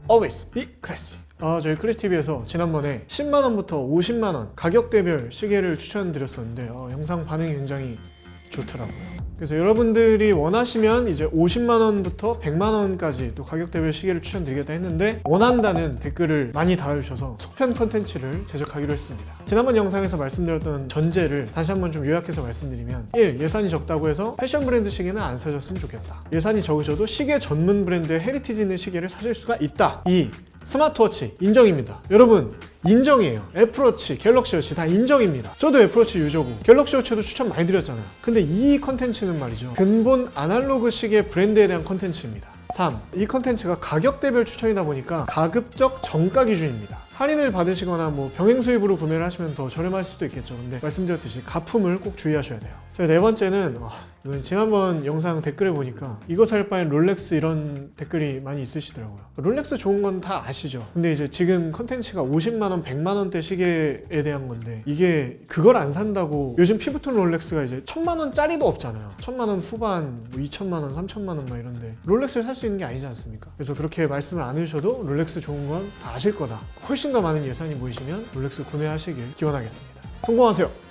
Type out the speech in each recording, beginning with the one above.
always be classy. 저희 클래스TV에서 지난번에 10만원부터 50만원 가격대별 시계를 추천드렸었는데 영상 반응이 굉장히 좋더라고요. 그래서 여러분들이 원하시면 이제 50만원부터 100만원까지 또 가격대별 시계를 추천드리겠다 했는데 원한다는 댓글을 많이 달아주셔서 속편 컨텐츠를 제작하기로 했습니다. 지난번 영상에서 말씀드렸던 전제를 다시 한번 좀 요약해서 말씀드리면 1. 예산이 적다고 해서 패션 브랜드 시계는 안 사셨으면 좋겠다. 예산이 적으셔도 시계 전문 브랜드의 헤리티지 있는 시계를 사실 수가 있다. 2. 스마트워치 인정입니다. 여러분 인정이에요. 애플워치, 갤럭시워치 다 인정입니다. 저도 애플워치 유저고 갤럭시워치도 추천 많이 드렸잖아요. 근데 이 컨텐츠는 말이죠, 근본 아날로그 시계 브랜드에 대한 컨텐츠입니다. 3. 이 컨텐츠가 가격대별 추천이다 보니까 가급적 정가 기준입니다. 할인을 받으시거나 병행 수입으로 구매를 하시면 더 저렴할 수도 있겠죠. 근데 말씀드렸듯이 가품을 꼭 주의하셔야 돼요. 네 번째는 지난번 영상 댓글에 보니까 이거 살 바엔 롤렉스 이런 댓글이 많이 있으시더라고요. 롤렉스 좋은 건 다 아시죠? 근데 이제 지금 컨텐츠가 50만원, 100만원대 시계에 대한 건데 이게 그걸 안 산다고 요즘 피부톤 롤렉스가 이제 1000만원짜리도 없잖아요. 1000만원 후반, 2000만원, 3000만원 막 이런데 롤렉스를 살 수 있는 게 아니지 않습니까? 그래서 그렇게 말씀을 안 해주셔도 롤렉스 좋은 건 다 아실 거다. 훨씬 더 많은 예산이 모이시면 롤렉스 구매하시길 기원하겠습니다. 성공하세요!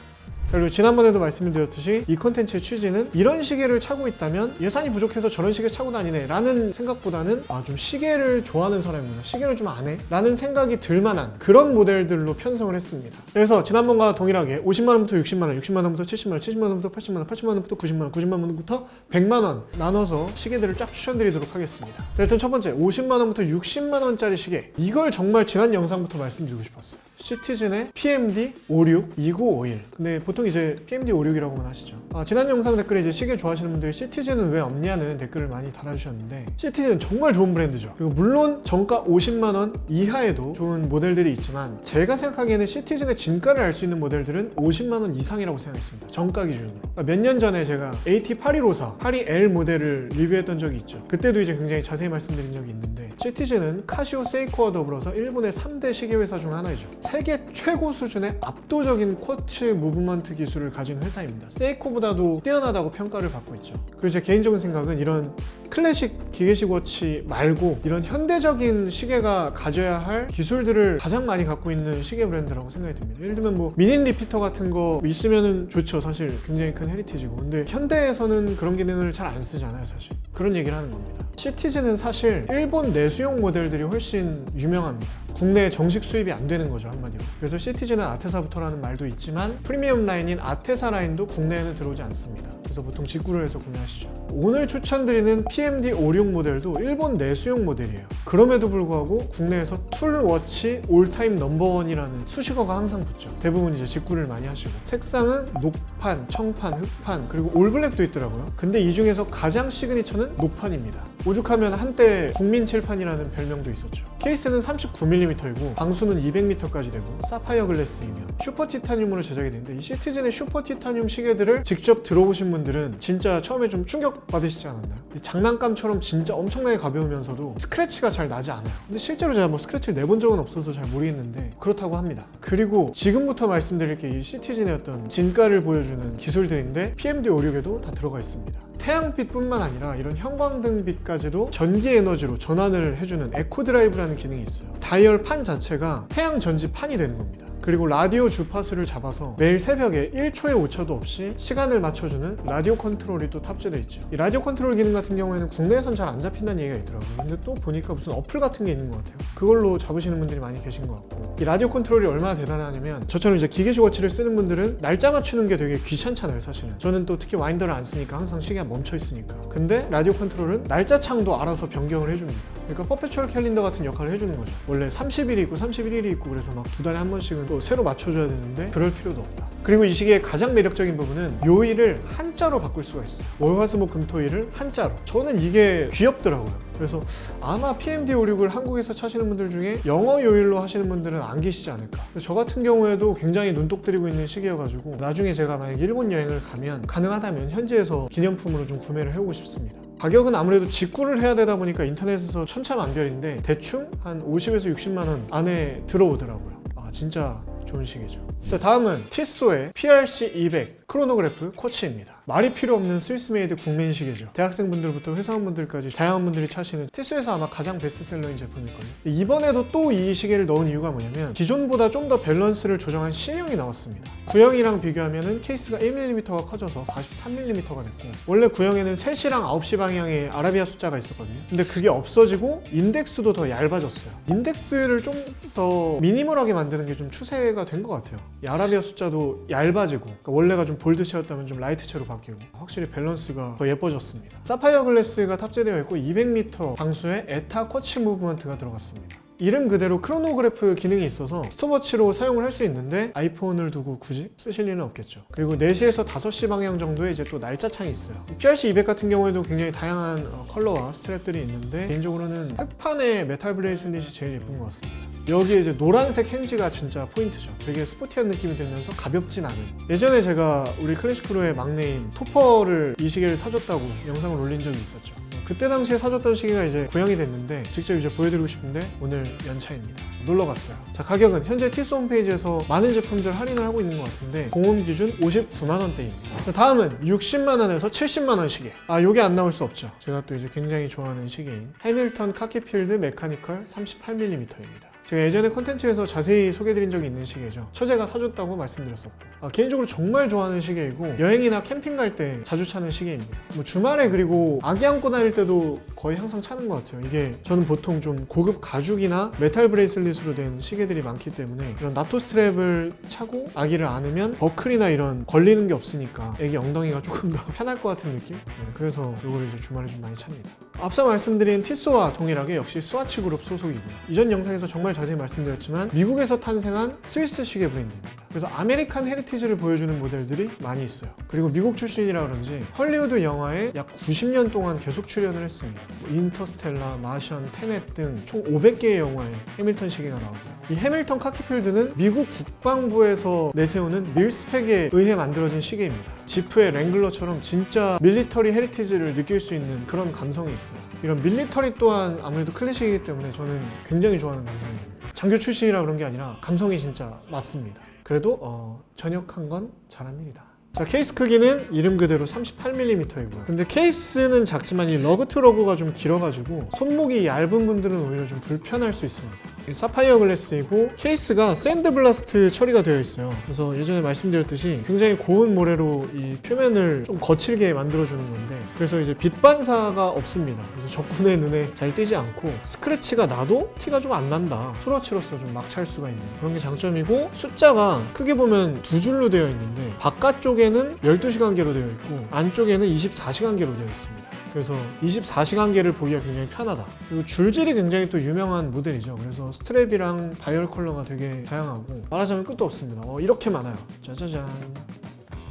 그리고 지난번에도 말씀드렸듯이 이 컨텐츠의 취지는 이런 시계를 차고 있다면 예산이 부족해서 저런 시계 차고 다니네 라는 생각보다는 좀 시계를 좋아하는 사람이구나, 시계를 좀 안 해 라는 생각이 들만한 그런 모델들로 편성을 했습니다. 그래서 지난번과 동일하게 50만원부터 60만원, 60만원부터 70만원, 70만원부터 80만원, 80만원부터 90만원, 90만원부터 100만원 나눠서 시계들을 쫙 추천드리도록 하겠습니다. 일단 첫 번째 50만원부터 60만원짜리 시계, 이걸 정말 지난 영상부터 말씀드리고 싶었어요. 시티즌의 PMD 56 2951. 근데 보통 이제 PMD 56이라고만 하시죠. 지난 영상 댓글에 이제 시계 좋아하시는 분들이 시티즌은 왜 없냐는 댓글을 많이 달아주셨는데 시티즌은 정말 좋은 브랜드죠. 그리고 물론 정가 50만원 이하에도 좋은 모델들이 있지만 제가 생각하기에는 시티즌의 진가를 알 수 있는 모델들은 50만원 이상이라고 생각했습니다. 정가 기준으로. 몇 년 전에 제가 AT8154 82L 모델을 리뷰했던 적이 있죠. 그때도 이제 굉장히 자세히 말씀드린 적이 있는데 시티즌은 카시오, 세이코와 더불어서 일본의 3대 시계 회사 중 하나이죠. 세계 최고 수준의 압도적인 쿼츠 무브먼트 기술을 가진 회사입니다. 세이코보다도 뛰어나다고 평가를 받고 있죠. 그리고 제 개인적인 생각은 이런 클래식 기계식 워치 말고 이런 현대적인 시계가 가져야 할 기술들을 가장 많이 갖고 있는 시계 브랜드라고 생각이 듭니다. 예를 들면 미닌 리피터 같은 거 있으면 좋죠. 사실 굉장히 큰 헤리티지고. 근데 현대에서는 그런 기능을 잘 안 쓰잖아요. 사실 그런 얘기를 하는 겁니다. 시티즌은 사실 일본 내수용 모델들이 훨씬 유명합니다. 국내에 정식 수입이 안 되는 거죠, 한마디로. 그래서 시티즌은 아테사부터라는 말도 있지만 프리미엄 라인인 아테사 라인도 국내에는 들어오지 않습니다. 그래서 보통 직구를 해서 구매하시죠. 오늘 추천드리는 PMD 56 모델도 일본 내수용 모델이에요. 그럼에도 불구하고 국내에서 툴워치 올타임 넘버원이라는 수식어가 항상 붙죠. 대부분 이제 직구를 많이 하시고. 색상은 녹판, 청판, 흑판, 그리고 올블랙도 있더라고요. 근데 이 중에서 가장 시그니처는 녹판입니다. 오죽하면 한때 국민칠판이라는 별명도 있었죠. 케이스는 39mm이고 방수는 200m까지 되고 사파이어 글래스이며 슈퍼 티타늄으로 제작이 되는데 이 시티즌의 슈퍼 티타늄 시계들을 직접 들어보신 분들은 진짜 처음에 좀 충격 받으시지 않았나요? 장난감처럼 진짜 엄청나게 가벼우면서도 스크래치가 잘 나지 않아요. 근데 실제로 제가 스크래치를 내본 적은 없어서 잘 모르겠는데 그렇다고 합니다. 그리고 지금부터 말씀드릴 게 이 시티즌의 어떤 진가를 보여주는 기술들인데 PMD 56에도 다 들어가 있습니다. 태양빛뿐만 아니라 이런 형광등빛까지도 전기 에너지로 전환을 해주는 에코 드라이브라는 기능이 있어요. 다이얼 판 자체가 태양 전지 판이 되는 겁니다. 그리고 라디오 주파수를 잡아서 매일 새벽에 1초의 오차도 없이 시간을 맞춰주는 라디오 컨트롤이 또 탑재되어 있죠. 이 라디오 컨트롤 기능 같은 경우에는 국내에선 잘 안 잡힌다는 얘기가 있더라고요. 근데 또 보니까 무슨 어플 같은 게 있는 것 같아요. 그걸로 잡으시는 분들이 많이 계신 것 같고, 이 라디오 컨트롤이 얼마나 대단하냐면 저처럼 이제 기계식 워치를 쓰는 분들은 날짜 맞추는 게 되게 귀찮잖아요, 사실은. 저는 또 특히 와인더를 안 쓰니까 항상 시계가 멈춰 있으니까. 근데 라디오 컨트롤은 날짜 창도 알아서 변경을 해줍니다. 그러니까 퍼페추얼 캘린더 같은 역할을 해주는 거죠. 원래 30일이 있고 31일이 있고 그래서 막 두 달에 한 번씩은 또 새로 맞춰줘야 되는데 그럴 필요도 없다. 그리고 이 시계의 가장 매력적인 부분은 요일을 한자로 바꿀 수가 있어요. 월화수목금토일을 한자로. 저는 이게 귀엽더라고요. 그래서 아마 PMD 56을 한국에서 차시는 분들 중에 영어 요일로 하시는 분들은 안 계시지 않을까. 저 같은 경우에도 굉장히 눈독 들이고 있는 시계여가지고 나중에 제가 만약 일본 여행을 가면 가능하다면 현지에서 기념품으로 좀 구매를 해오고 싶습니다. 가격은 아무래도 직구를 해야 되다 보니까 인터넷에서 천차만별인데 대충 한 50에서 60만 원 안에 들어오더라고요. 진짜 좋은 시계죠. 자, 다음은 티소의 PRC200 크로노그래프 쿼츠입니다. 말이 필요 없는 스위스메이드 국민 시계죠. 대학생분들부터 회사원분들까지 다양한 분들이 차시는 티스에서 아마 가장 베스트셀러인 제품일걸요. 이번에도 또 이 시계를 넣은 이유가 뭐냐면 기존보다 좀 더 밸런스를 조정한 C형이 나왔습니다. 구형이랑 비교하면 케이스가 1mm가 커져서 43mm가 됐고, 원래 구형에는 3시랑 9시 방향에 아라비아 숫자가 있었거든요. 근데 그게 없어지고 인덱스도 더 얇아졌어요. 인덱스를 좀 더 미니멀하게 만드는 게 좀 추세가 된 것 같아요. 이 아라비아 숫자도 얇아지고, 그러니까 원래가 좀 볼드체였다면 좀 라이트체로 바뀌고, 확실히 밸런스가 더 예뻐졌습니다. 사파이어 글래스가 탑재되어 있고 200m 방수의 에타 쿼츠 무브먼트가 들어갔습니다. 이름 그대로 크로노그래프 기능이 있어서 스톱워치로 사용을 할 수 있는데 아이폰을 두고 굳이 쓰실 일은 없겠죠. 그리고 4시에서 5시 방향 정도에 이제 또 날짜창이 있어요. PRC200 같은 경우에도 굉장히 다양한 컬러와 스트랩들이 있는데 개인적으로는 흑판의 메탈 브레이슬릿이 제일 예쁜 것 같습니다. 여기에 이제 노란색 핸즈가 진짜 포인트죠. 되게 스포티한 느낌이 들면서 가볍진 않은. 예전에 제가 우리 클래식크루의 막내인 토퍼를 이 시계를 사줬다고 영상을 올린 적이 있었죠. 그때 당시에 사줬던 시계가 이제 구형이 됐는데 직접 이제 보여드리고 싶은데 오늘 연차입니다. 놀러 갔어요. 자, 가격은 현재 티스 홈페이지에서 많은 제품들 할인을 하고 있는 것 같은데 공홈 기준 59만 원대입니다. 다음은 60만 원에서 70만 원 시계. 요게 안 나올 수 없죠. 제가 또 이제 굉장히 좋아하는 시계인 해밀턴 카키필드 메카니컬 38mm입니다. 제가 예전에 콘텐츠에서 자세히 소개해드린 적이 있는 시계죠. 처제가 사줬다고 말씀드렸었고, 개인적으로 정말 좋아하는 시계이고 여행이나 캠핑 갈 때 자주 차는 시계입니다. 뭐 주말에 그리고 아기 안고 다닐 때도 거의 항상 차는 것 같아요. 이게 저는 보통 좀 고급 가죽이나 메탈 브레이슬릿으로 된 시계들이 많기 때문에 이런 나토 스트랩을 차고 아기를 안으면 버클이나 이런 걸리는 게 없으니까 아기 엉덩이가 조금 더 편할 것 같은 느낌? 그래서 이걸 이제 주말에 좀 많이 찹니다. 앞서 말씀드린 티스와 동일하게 역시 스와치 그룹 소속이고요. 이전 영상에서 정말 자세히 말씀드렸지만 미국에서 탄생한 스위스 시계 브랜드입니다. 그래서 아메리칸 헤리티지를 보여주는 모델들이 많이 있어요. 그리고 미국 출신이라 그런지 헐리우드 영화에 약 90년 동안 계속 출연을 했습니다. 인터스텔라, 마션, 테넷 등 총 500개의 영화에 해밀턴 시계가 나오고요. 이 해밀턴 카키필드는 미국 국방부에서 내세우는 밀스펙에 의해 만들어진 시계입니다. 지프의 랭글러처럼 진짜 밀리터리 헤리티지를 느낄 수 있는 그런 감성이 있어요. 이런 밀리터리 또한 아무래도 클래식이기 때문에 저는 굉장히 좋아하는 감성입니다. 장교 출신이라 그런 게 아니라 감성이 진짜 맞습니다. 그래도 전역한 건 잘한 일이다. 자, 케이스 크기는 이름 그대로 38mm이고요. 근데 케이스는 작지만 이 러그트 러그가 좀 길어가지고 손목이 얇은 분들은 오히려 좀 불편할 수 있습니다. 사파이어 글래스이고 케이스가 샌드 블라스트 처리가 되어 있어요. 그래서 예전에 말씀드렸듯이 굉장히 고운 모래로 이 표면을 좀 거칠게 만들어주는 건데, 그래서 이제 빛 반사가 없습니다. 그래서 적군의 눈에 잘 띄지 않고 스크래치가 나도 티가 좀 안 난다. 풀워치로서 좀 막 찰 수가 있는 그런 게 장점이고, 숫자가 크게 보면 두 줄로 되어 있는데 바깥쪽에는 12시간계로 되어 있고 안쪽에는 24시간계로 되어 있습니다. 그래서 24시간계를 보기가 굉장히 편하다. 그리고 줄질이 굉장히 또 유명한 모델이죠. 그래서 스트랩이랑 다이얼 컬러가 되게 다양하고 말하자면 끝도 없습니다. 이렇게 많아요. 짜자잔.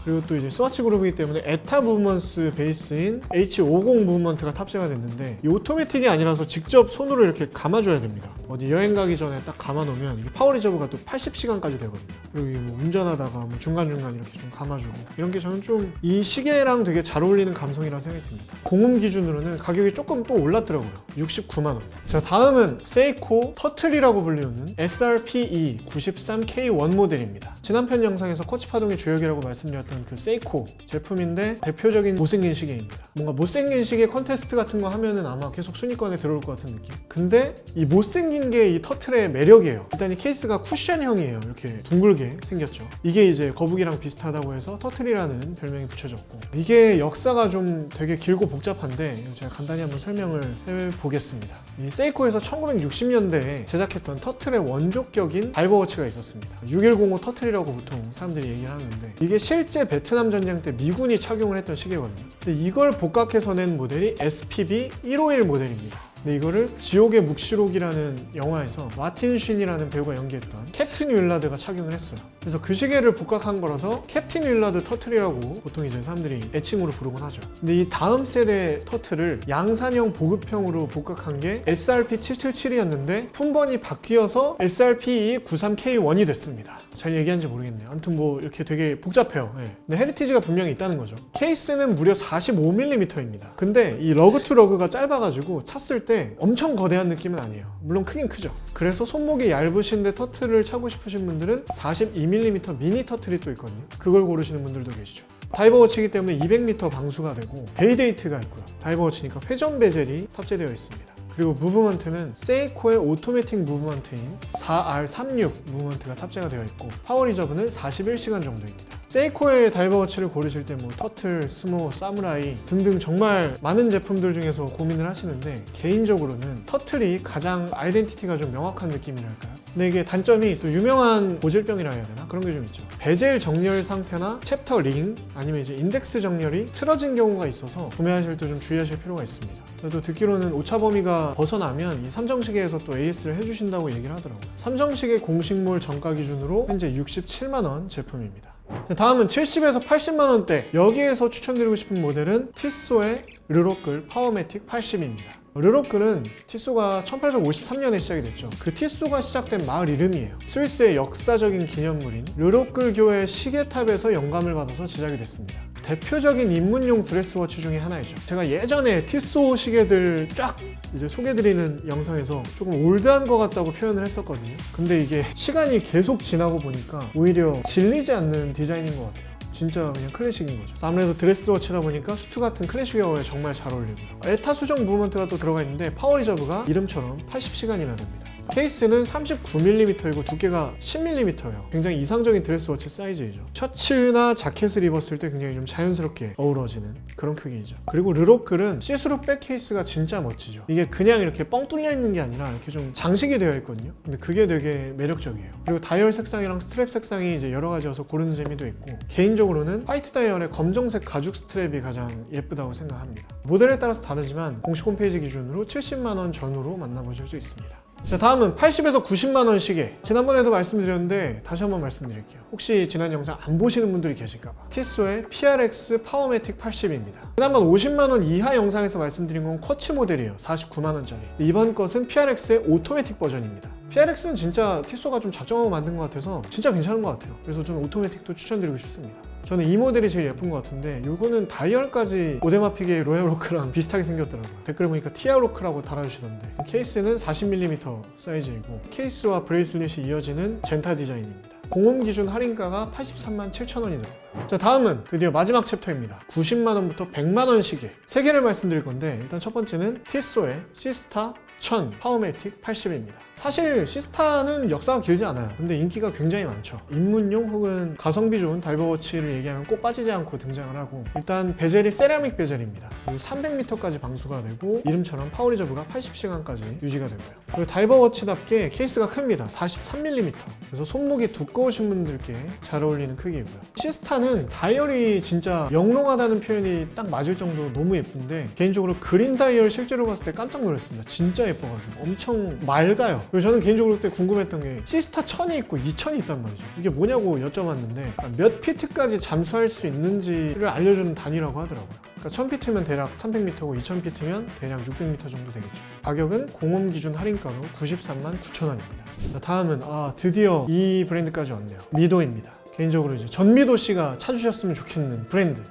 그리고 또 이제 스와치 그룹이기 때문에 에타 무브먼스 베이스인 H50 무브먼트가 탑재가 됐는데, 이 오토매틱이 아니라서 직접 손으로 이렇게 감아줘야 됩니다. 어디 여행 가기 전에 딱 감아놓으면 이게 파워 리저브가 또 80시간까지 되거든요. 그리고 이게 뭐 운전하다가 뭐 중간중간 이렇게 좀 감아주고, 이런 게 저는 좀 이 시계랑 되게 잘 어울리는 감성이라고 생각이 듭니다. 공음 기준으로는 가격이 조금 또 올랐더라고요. 69만 원. 자, 다음은 세이코 터틀이라고 불리우는 SRPE 93K1 모델입니다. 지난 편 영상에서 쿼츠 파동의 주역이라고 말씀드렸던 그 세이코 제품인데 대표적인 못생긴 시계입니다. 뭔가 못생긴 시계 컨테스트 같은 거 하면은 아마 계속 순위권에 들어올 것 같은 느낌. 근데 이 못생긴 게 이 터틀의 매력이에요. 일단 이 케이스가 쿠션형이에요. 이렇게 둥글게 생겼죠. 이게 이제 거북이랑 비슷하다고 해서 터틀이라는 별명이 붙여졌고, 이게 역사가 좀 되게 길고 복잡한데 제가 간단히 한번 설명을 해보겠습니다. 이 세이코에서 1960년대에 제작했던 터틀의 원조격인 다이버워치가 있었습니다. 6105 터틀이라고 보통 사람들이 얘기를 하는데, 이게 실제 베트남 전쟁 때 미군이 착용을 했던 시계거든요. 근데 이걸 복각해서 낸 모델이 SPB 151 모델입니다. 근데 이거를 지옥의 묵시록이라는 영화에서 마틴 쉰이라는 배우가 연기했던 캡틴 윌라드가 착용을 했어요. 그래서 그 시계를 복각한 거라서 캡틴 윌라드 터틀이라고 보통 이제 사람들이 애칭으로 부르곤 하죠. 근데 이 다음 세대 터틀을 양산형 보급형으로 복각한 게 SRP 777이었는데 품번이 바뀌어서 SRPE 93K1이 됐습니다. 잘 얘기한지 모르겠네요. 아무튼 뭐 이렇게 되게 복잡해요. 근데 헤리티지가 분명히 있다는 거죠. 케이스는 무려 45mm입니다. 근데 이 러그 투 러그가 짧아가지고 찼을 때 엄청 거대한 느낌은 아니에요. 물론 크긴 크죠. 그래서 손목이 얇으신데 터틀을 차고 싶으신 분들은 42mm 미니 터틀이 또 있거든요. 그걸 고르시는 분들도 계시죠. 다이버워치이기 때문에 200m 방수가 되고 데이데이트가 있고요. 다이버워치니까 회전 베젤이 탑재되어 있습니다. 그리고 무브먼트는 세이코의 오토매틱 무브먼트인 4R36 무브먼트가 탑재가 되어 있고 파워 리저브는 41시간 정도입니다. 세이코의 다이버워치를 고르실 때 뭐 터틀, 스모, 사무라이 등등 정말 많은 제품들 중에서 고민을 하시는데 개인적으로는 터틀이 가장 아이덴티티가 좀 명확한 느낌이랄까요? 근데 이게 단점이 또 유명한 고질병이라 해야 되나? 그런 게 좀 있죠. 베젤 정렬 상태나 챕터 링 아니면 이제 인덱스 정렬이 틀어진 경우가 있어서 구매하실 때 좀 주의하실 필요가 있습니다. 저도 듣기로는 오차 범위가 벗어나면 이 삼성시계에서 또 AS를 해주신다고 얘기를 하더라고요. 삼성시계 공식몰 정가 기준으로 현재 67만원 제품입니다. 다음은 70에서 80만원대, 여기에서 추천드리고 싶은 모델은 티쏘의 르로끌 파워매틱 80입니다. 르로끌은 티쏘가 1853년에 시작이 됐죠. 그 티쏘가 시작된 마을 이름이에요. 스위스의 역사적인 기념물인 르로끌 교회 시계탑에서 영감을 받아서 제작이 됐습니다. 대표적인 입문용 드레스워치 중에 하나이죠. 제가 예전에 티쏘 시계들 쫙 이제 소개드리는 영상에서 조금 올드한 것 같다고 표현을 했었거든요. 근데 이게 시간이 계속 지나고 보니까 오히려 질리지 않는 디자인인 것 같아요. 진짜 그냥 클래식인 거죠. 아무래도 드레스워치다 보니까 수트 같은 클래식 웨어에 정말 잘 어울리고요. 에타 수정 무브먼트가 또 들어가 있는데 파워 리저브가 이름처럼 80시간이나 됩니다. 케이스는 39mm이고 두께가 10mm예요. 굉장히 이상적인 드레스워치 사이즈이죠. 셔츠나 자켓을 입었을 때 굉장히 좀 자연스럽게 어우러지는 그런 크기이죠. 그리고 르로끌은 시스루 백 케이스가 진짜 멋지죠. 이게 그냥 이렇게 뻥 뚫려 있는 게 아니라 이렇게 좀 장식이 되어 있거든요. 근데 그게 되게 매력적이에요. 그리고 다이얼 색상이랑 스트랩 색상이 이제 여러 가지여서 고르는 재미도 있고, 개인적으로는 화이트 다이얼의 검정색 가죽 스트랩이 가장 예쁘다고 생각합니다. 모델에 따라서 다르지만 공식 홈페이지 기준으로 70만원 전후로 만나보실 수 있습니다. 자, 다음은 80에서 90만원 시계. 지난번에도 말씀드렸는데 다시 한번 말씀드릴게요. 혹시 지난 영상 안 보시는 분들이 계실까봐. 티쏘의 PRX 파워매틱 80입니다. 지난번 50만원 이하 영상에서 말씀드린 건 쿼츠 모델이에요. 49만원짜리. 이번 것은 PRX의 오토매틱 버전입니다. PRX는 진짜 티쏘가 좀 작정하고 만든 것 같아서 진짜 괜찮은 것 같아요. 그래서 저는 오토매틱도 추천드리고 싶습니다. 저는 이 모델이 제일 예쁜 것 같은데, 이거는 다이얼까지 오데마픽의 로얄로크랑 비슷하게 생겼더라고요. 댓글 보니까 티아로크라고 달아주시던데, 케이스는 40mm 사이즈이고 케이스와 브레이슬릿이 이어지는 젠타 디자인입니다. 공홈 기준 할인가가 83만 7천원이더라고요. 자, 다음은 드디어 마지막 챕터입니다. 90만원부터 100만원 시계 3개를 말씀드릴 건데, 일단 첫 번째는 티쏘의 시스타 1000 파워매틱 80입니다. 사실 시스타는 역사가 길지 않아요. 근데 인기가 굉장히 많죠. 입문용 혹은 가성비 좋은 다이버워치를 얘기하면 꼭 빠지지 않고 등장을 하고, 일단 베젤이 세라믹 베젤입니다. 그리고 300m까지 방수가 되고 이름처럼 파워 리저브가 80시간까지 유지가 되고요. 그리고 다이버워치답게 케이스가 큽니다. 43mm. 그래서 손목이 두꺼우신 분들께 잘 어울리는 크기이고요. 시스타는 다이얼이 진짜 영롱하다는 표현이 딱 맞을 정도로 너무 예쁜데, 개인적으로 그린 다이얼 실제로 봤을 때 깜짝 놀랐습니다. 진짜 예뻐가지고 엄청 맑아요. 그리고 저는 개인적으로 그때 궁금했던 게 시스타 1000이 있고 2000이 있단 말이죠. 이게 뭐냐고 여쭤봤는데 몇 피트까지 잠수할 수 있는지를 알려주는 단위라고 하더라고요. 그러니까 1000피트면 대략 300m고 2000피트면 대략 600m 정도 되겠죠. 가격은 공홈 기준 할인가로 93만 9천원입니다. 다음은 드디어 이 브랜드까지 왔네요. 미도입니다. 개인적으로 이제 전미도 씨가 찾으셨으면 좋겠는 브랜드.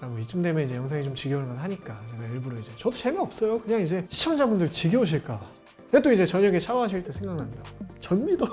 뭐 이쯤 되면 이제 영상이 좀 지겨울 만하니까 제가 일부러 이제, 저도 재미없어요. 그냥 이제 시청자분들 지겨우실까 봐. 근데 또 이제 저녁에 샤워하실 때 생각난다. 전미도.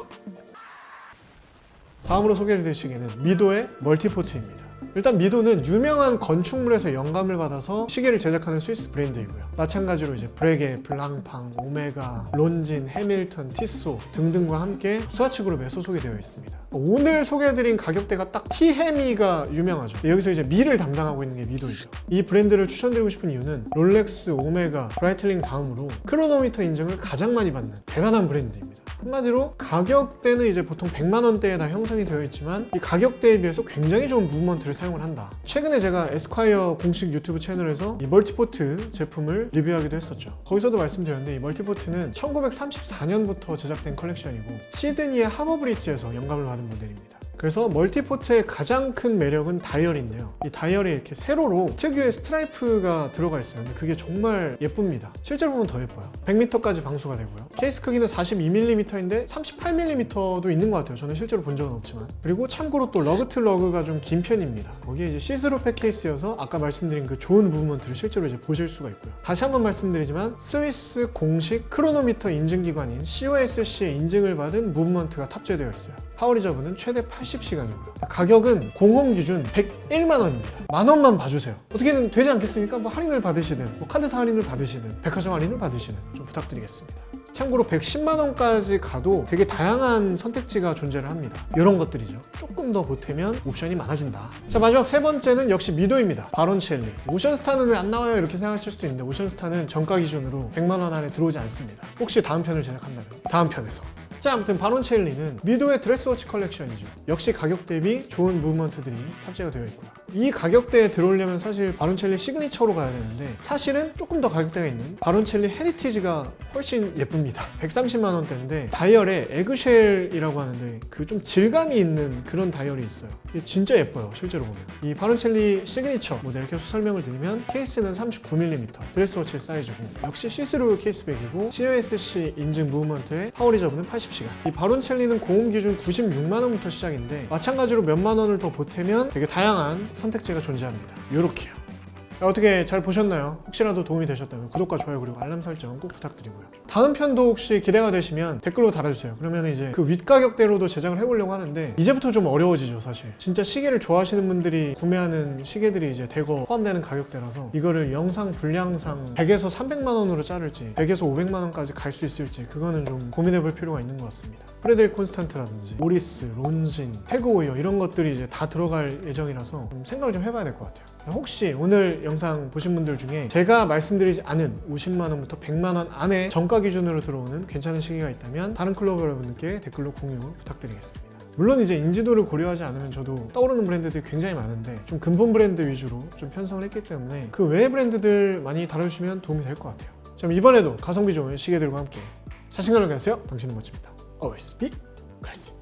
다음으로 소개해드릴 시계는 미도의 멀티포트입니다. 일단 미도는 유명한 건축물에서 영감을 받아서 시계를 제작하는 스위스 브랜드이고요. 마찬가지로 이제 브레게, 블랑팡, 오메가, 론진, 해밀턴, 티쏘 등등과 함께 스와치 그룹에 소속이 되어 있습니다. 오늘 소개해드린 가격대가 딱 티헤미가 유명하죠. 여기서 이제 미를 담당하고 있는 게 미도이죠. 이 브랜드를 추천드리고 싶은 이유는 롤렉스, 오메가, 브라이틀링 다음으로 크로노미터 인증을 가장 많이 받는 대단한 브랜드입니다. 한마디로 가격대는 이제 보통 100만원대에 다 형성이 되어 있지만 이 가격대에 비해서 굉장히 좋은 무브먼트를 사용을 한다. 최근에 제가 에스콰이어 공식 유튜브 채널에서 이 멀티포트 제품을 리뷰하기도 했었죠. 거기서도 말씀드렸는데, 이 멀티포트는 1934년부터 제작된 컬렉션이고 시드니의 하버브리지에서 영감을 받은 모델입니다. 그래서 멀티포트의 가장 큰 매력은 다이얼인데요. 이 다이얼에 이렇게 세로로 특유의 스트라이프가 들어가 있어요. 근데 그게 정말 예쁩니다. 실제로 보면 더 예뻐요. 100m까지 방수가 되고요. 케이스 크기는 42mm인데 38mm도 있는 것 같아요. 저는 실제로 본 적은 없지만. 그리고 참고로 또 러그 러그가 좀 긴 편입니다. 거기에 이제 시스루 백 케이스여서 아까 말씀드린 그 좋은 무브먼트를 실제로 이제 보실 수가 있고요. 다시 한번 말씀드리지만 스위스 공식 크로노미터 인증기관인 COSC의 인증을 받은 무브먼트가 탑재되어 있어요. 파워리저브는 최대 80시간이고요. 가격은 공홈 기준 101만 원입니다. 만 원만 봐주세요. 어떻게든 되지 않겠습니까? 뭐 할인을 받으시든 뭐 카드사 할인을 받으시든 백화점 할인을 받으시든 좀 부탁드리겠습니다. 참고로 110만 원까지 가도 되게 다양한 선택지가 존재를 합니다. 이런 것들이죠. 조금 더 보태면 옵션이 많아진다. 자, 마지막 세 번째는 역시 미도입니다. 바론첼리. 오션스타는 왜 안 나와요? 이렇게 생각하실 수도 있는데 오션스타는 정가 기준으로 100만 원 안에 들어오지 않습니다. 혹시 다음 편을 제작한다면 다음 편에서. 자, 아무튼 바론첼리는 미도의 드레스워치 컬렉션이죠. 역시 가격 대비 좋은 무브먼트들이 탑재가 되어 있고요. 이 가격대에 들어오려면 사실 바론첼리 시그니처로 가야 되는데 사실은 조금 더 가격대가 있는 바론첼리 헤리티지가 훨씬 예쁩니다. 130만 원대인데 다이얼에 에그쉘이라고 하는데 그 좀 질감이 있는 그런 다이얼이 있어요. 이게 진짜 예뻐요, 실제로 보면. 이 바론첼리 시그니처 모델 계속 설명을 드리면 케이스는 39mm 드레스워치 사이즈고 역시 시스루 케이스백이고 COSC 인증 무브먼트에 파워리저브는 80시간. 이 바론첼리는 고음 기준 96만 원부터 시작인데 마찬가지로 몇만 원을 더 보태면 되게 다양한 선택지가 존재합니다. 요렇게요. 어떻게 잘 보셨나요? 혹시라도 도움이 되셨다면 구독과 좋아요 그리고 알람 설정 꼭 부탁드리고요. 다음 편도 혹시 기대가 되시면 댓글로 달아주세요. 그러면 이제 그 윗가격대로도 제작을 해보려고 하는데 이제부터 좀 어려워지죠, 사실. 진짜 시계를 좋아하시는 분들이 구매하는 시계들이 이제 대거 포함되는 가격대라서 이거를 영상 분량상 100에서 300만 원으로 자를지 100에서 500만 원까지 갈 수 있을지 그거는 좀 고민해볼 필요가 있는 것 같습니다. 프레드릭 콘스탄트라든지 모리스, 론신, 태그오이어 이런 것들이 이제 다 들어갈 예정이라서 좀 생각을 좀 해봐야 될 것 같아요. 혹시 오늘 영상 보신 분들 중에 제가 말씀드리지 않은 50만 원부터 100만 원 안에 정가 기준으로 들어오는 괜찮은 시계가 있다면 다른 클로버 여러분들께 댓글로 공유 부탁드리겠습니다. 물론 이제 인지도를 고려하지 않으면 저도 떠오르는 브랜드들이 굉장히 많은데 좀 근본 브랜드 위주로 좀 편성을 했기 때문에 그 외의 브랜드들 많이 다뤄주시면 도움이 될 것 같아요. 그럼 이번에도 가성비 좋은 시계들과 함께 자신감을 가지세요. 당신은 멋집니다. Always be classy.